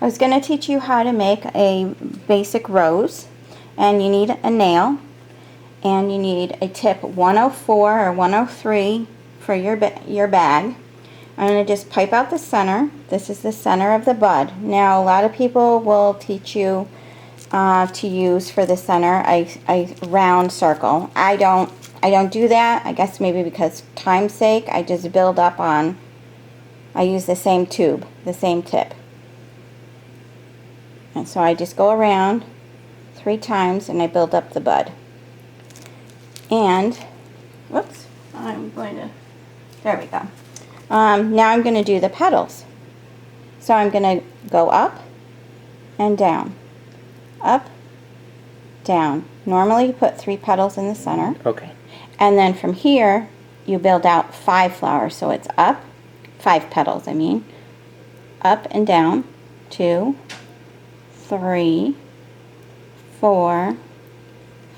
I was going to teach you how to make a basic rose, and you need a nail, and you need a tip 104 or 103 for your bag. I'm going to just pipe out the center. This is the center of the bud. Now a lot of people will teach you to use for the center a round circle. I don't do that. I guess maybe because time's sake, I just build up on, I use the same tube, the same tip. And so I just go around 3 times and I build up the bud. And, whoops, I'm going to, there we go. Now I'm going to do the petals. So I'm going to go up and down. Up, down. Normally you put 3 petals in the center. Okay. And then from here, you build out 5 flowers. So it's up, 5 petals, I mean. Up and down, 2, 3, 4,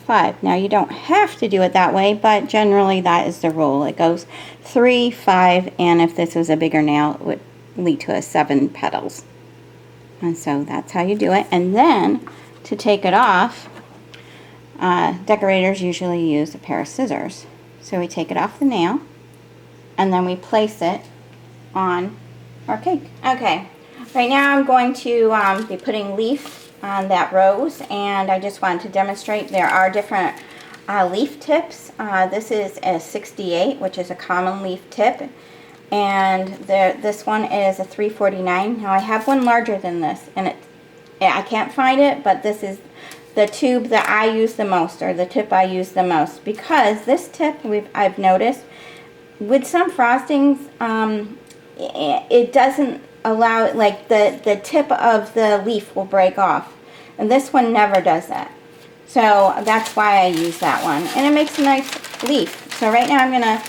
5. Now you don't have to do it that way, but generally that is the rule. It goes 3, 5, and if this was a bigger nail, it would lead to a 7 petals. And so that's how you do it. And then to take it off, decorators usually use a pair of scissors. So we take it off the nail, and then we place it on our cake. Okay, right now I'm going to be putting leaf on that rose, and I just wanted to demonstrate there are different leaf tips. This is a 68, which is a common leaf tip, and this one is a 349. Now I have one larger than this, and I can't find it, but this is the tube that I use the most, or the tip I use the most, because this tip I've noticed with some frostings, it doesn't allow, like the tip of the leaf will break off, and this one never does that. So that's why I use that one, and it makes a nice leaf. So right now I'm gonna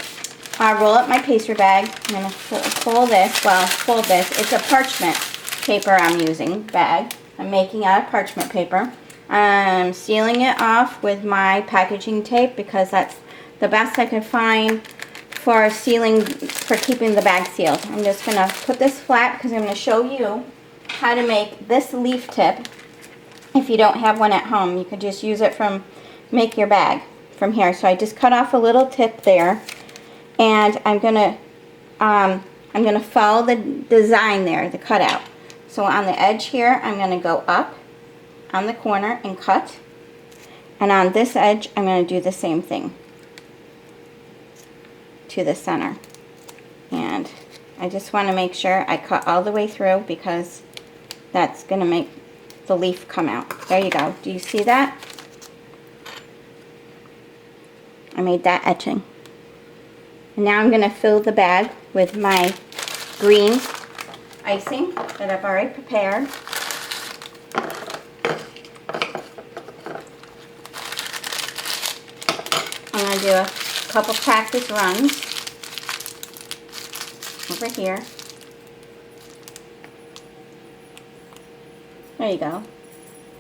roll up my pastry bag. I'm gonna fold this. It's a parchment paper I'm using bag. I'm making out of parchment paper. I'm sealing it off with my packaging tape because that's the best I could find for sealing, for keeping the bag sealed. I'm just going to put this flat because I'm going to show you how to make this leaf tip. If you don't have one at home, you could just use it make your bag from here. So I just cut off a little tip there, and I'm going to follow the design there, the cutout. So on the edge here, I'm going to go up on the corner and cut, and on this edge I'm going to do the same thing to the center, and I just want to make sure I cut all the way through because that's going to make the leaf come out. There you go. Do you see that? I made that etching, and now I'm going to fill the bag with my green icing that I've already prepared. I'm going to do a couple practice runs over here. There you go.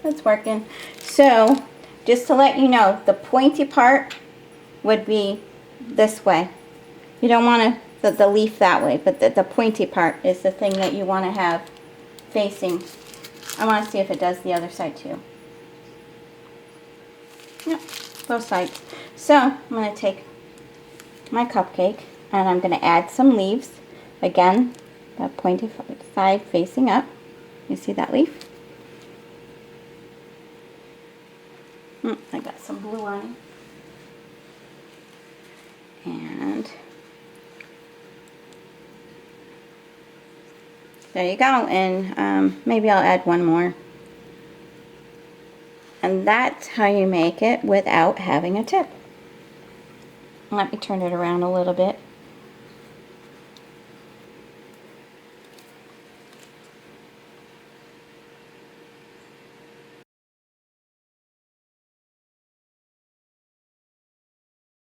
That's working. So, just to let you know, the pointy part would be this way. You don't want the leaf that way, but the pointy part is the thing that you want to have facing. I want to see if it does the other side too. Yep, both sides. So I'm going to take my cupcake and I'm going to add some leaves. Again, that pointy side facing up. You see that leaf? I got some blue on it. And there you go. And maybe I'll add one more. And that's how you make it without having a tip. Let me turn it around a little bit.